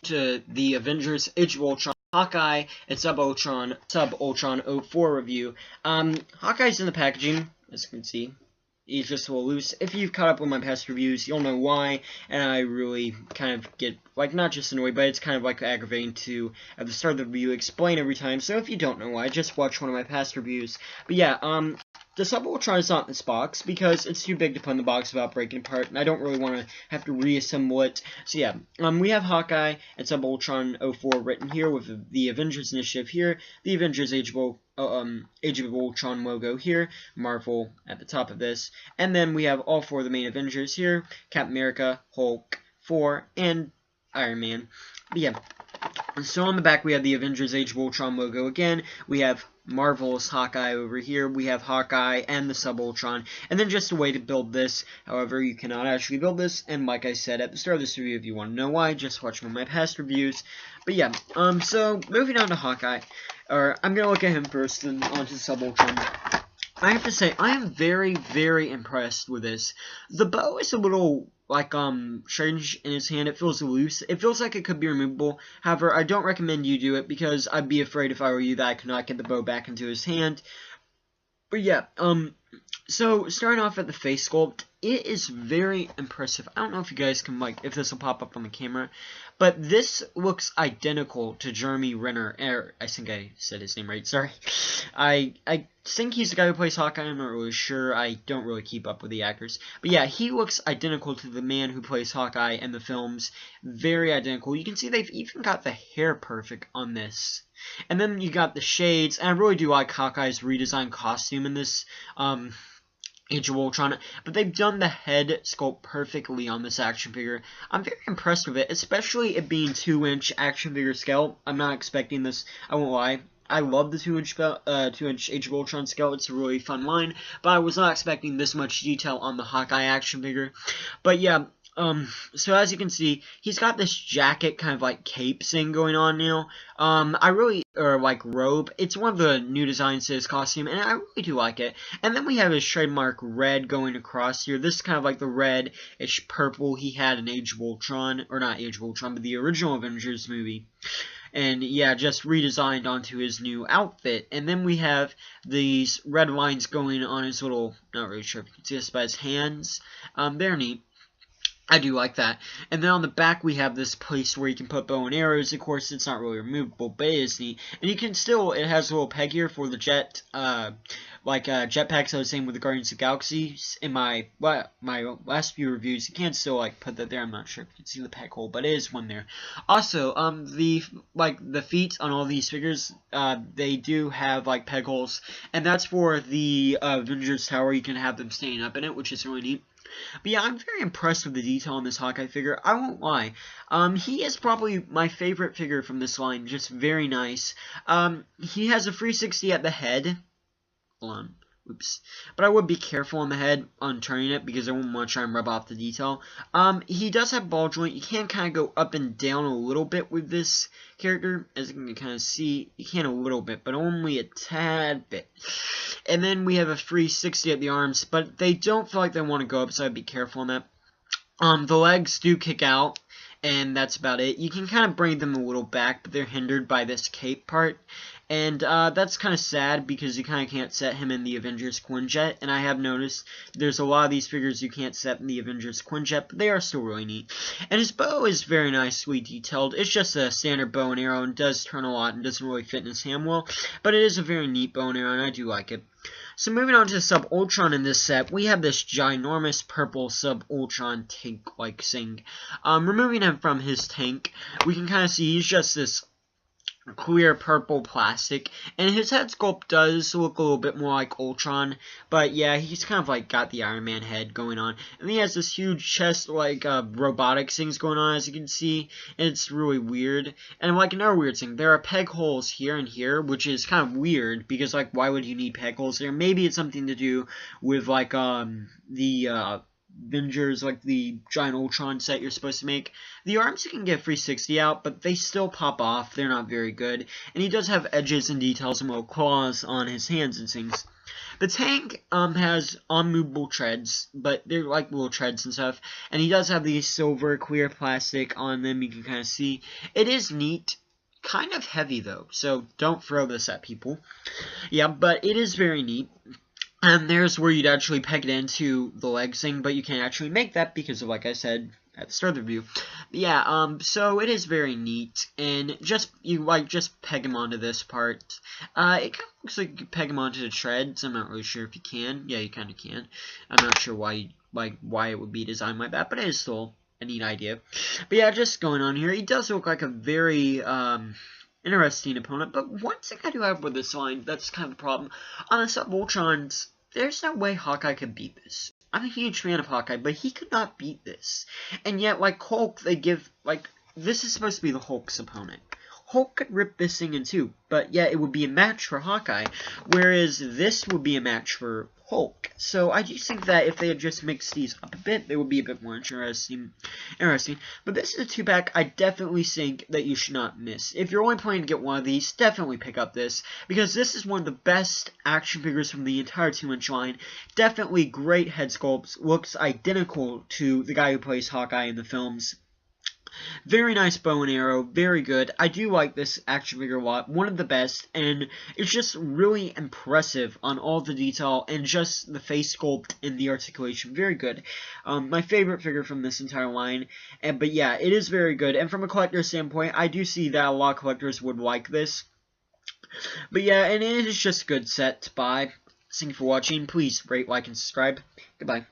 to the Avengers Age of Ultron Hawkeye and Sub-Ultron 04 review. Hawkeye's in the packaging, as you can see. He's just a little loose. If you've caught up with my past reviews, you'll know why, and I really kind of get, like, not just annoyed, but it's kind of, like, aggravating to, at the start of the review, explain every time. So if you don't know why, just watch one of my past reviews. But yeah, the Sub-Ultron is not in this box, because it's too big to put in the box without breaking apart, and I don't really want to have to reassemble it. So yeah, we have Hawkeye and Sub-Ultron 04 written here, with the Avengers Initiative here, the Avengers Age of Ultron logo here, Marvel at the top of this, and then we have all four of the main Avengers here, Captain America, Hulk, Thor, and Iron Man. But yeah, so on the back we have the Avengers Age of Ultron logo again, we have Marvel's Hawkeye over here, we have Hawkeye and the Sub-Ultron, and then just a way to build this. However, you cannot actually build this, and like I said at the start of this review, if you want to know why, just watch one of my past reviews. But yeah, so moving on to Hawkeye, or I'm going to look at him first and onto Sub-Ultron. I have to say, I am very, very impressed with this. The bow is a little, like, strange in his hand. It feels loose. It feels like it could be removable. However, I don't recommend you do it, because I'd be afraid if I were you that I could not get the bow back into his hand. But yeah, so starting off at the face sculpt, it is very impressive. I don't know if you guys can, like, if this will pop up on the camera, but this looks identical to Jeremy Renner. I think I said his name right, sorry. I think he's the guy who plays Hawkeye. I'm not really sure. I don't really keep up with the actors. But yeah, he looks identical to the man who plays Hawkeye in the films. Very identical. You can see they've even got the hair perfect on this. And then you got the shades, and I really do like Hawkeye's redesigned costume in this Age of Ultron, but they've done the head sculpt perfectly on this action figure. I'm very impressed with it, especially it being 2-inch action figure scale. I'm not expecting this, I won't lie. I love the 2-inch Age of Ultron scale. It's a really fun line, but I was not expecting this much detail on the Hawkeye action figure. But yeah, so as you can see, he's got this jacket kind of like cape thing going on now. Or like robe. It's one of the new designs to his costume, and I really do like it. And then we have his trademark red going across here. This is kind of like the red-ish purple he had in Age of Ultron, or not Age of Ultron, but the original Avengers movie. And yeah, just redesigned onto his new outfit. And then we have these red lines going on his little, not really sure if you can see this, but his hands. They're neat. I do like that. And then on the back we have this place where you can put bow and arrows. Of course, it's not really removable, but it is neat. And you can still, it has a little peg here for the jetpacks I was saying with the Guardians of the Galaxy. In my last few reviews, you can still, like, put that there. I'm not sure if you can see the peg hole, but it is one there. Also, the feet on all these figures, they do have, like, peg holes. And that's for the Avengers Tower. You can have them staying up in it, which is really neat. But yeah, I'm very impressed with the detail on this Hawkeye figure. I won't lie. He is probably my favorite figure from this line. Just very nice. He has a 360 at the head. Hold on. Oops. But I would be careful on the head on turning it, because I wouldn't want to try and rub off the detail. He does have ball joint. You can kind of go up and down a little bit with this character. As you can kind of see, you can a little bit, but only a tad bit. And then we have a 360 at the arms, but they don't feel like they want to go up, so I'd be careful on that. The legs do kick out, and that's about it. You can kind of bring them a little back, but they're hindered by this cape part. And that's kind of sad, because you kind of can't set him in the Avengers Quinjet. And I have noticed there's a lot of these figures you can't set in the Avengers Quinjet, but they are still really neat. And his bow is very nicely detailed. It's just a standard bow and arrow, and does turn a lot and doesn't really fit in his hand well. But it is a very neat bow and arrow, and I do like it. So moving on to Sub-Ultron in this set, we have this ginormous purple Sub-Ultron tank-like thing. Removing him from his tank, we can kind of see he's just this clear purple plastic, and his head sculpt does look a little bit more like Ultron, but yeah, he's kind of like got the Iron Man head going on, and he has this huge chest, like robotic things going on, as you can see, and it's really weird. And like another weird thing, there are peg holes here and here, which is kind of weird, because like, why would you need peg holes there? Maybe it's something to do with like the Avengers, like the giant Ultron set you're supposed to make. The arms you can get 360 out, but they still pop off. They're not very good. And he does have edges and details and little claws on his hands and things. But The tank has unmovable treads, but they're like little treads and stuff. And he does have these silver clear plastic on them. You can kind of see it is neat. Kind of heavy though, so don't throw this at people. Yeah, but it is very neat. And there's where you'd actually peg it into the legs thing, but you can't actually make that because of, like I said at the start of the review. But yeah, so it is very neat, and just peg him onto this part. It kind of looks like you could peg him onto the treads. I'm not really sure if you can. Yeah, you kind of can. I'm not sure why it would be designed like that, but it is still a neat idea. But yeah, just going on here, he does look like a very interesting opponent, but one thing I do have with this line that's kind of a problem, on the Sub-Ultrons, there's no way Hawkeye could beat this. I'm a huge fan of Hawkeye, but he could not beat this. And yet, like Hulk, they give, like, this is supposed to be the Hulk's opponent. Hulk could rip this thing in two, but yeah, it would be a match for Hawkeye, whereas this would be a match for Hulk. So I do think that if they had just mixed these up a bit, they would be a bit more interesting. But this is a 2-pack I definitely think that you should not miss. If you're only planning to get one of these, definitely pick up this, because this is one of the best action figures from the entire 2-inch line. Definitely great head sculpts, looks identical to the guy who plays Hawkeye in the films. Very nice bow and arrow, very good. I do like this action figure a lot, one of the best, and it's just really impressive on all the detail and just the face sculpt and the articulation. Very good. My favorite figure from this entire line, but yeah, it is very good, and from a collector standpoint, I do see that a lot of collectors would like this. But yeah, and it is just a good set to buy. Thank you for watching. Please rate, like, and subscribe. Goodbye.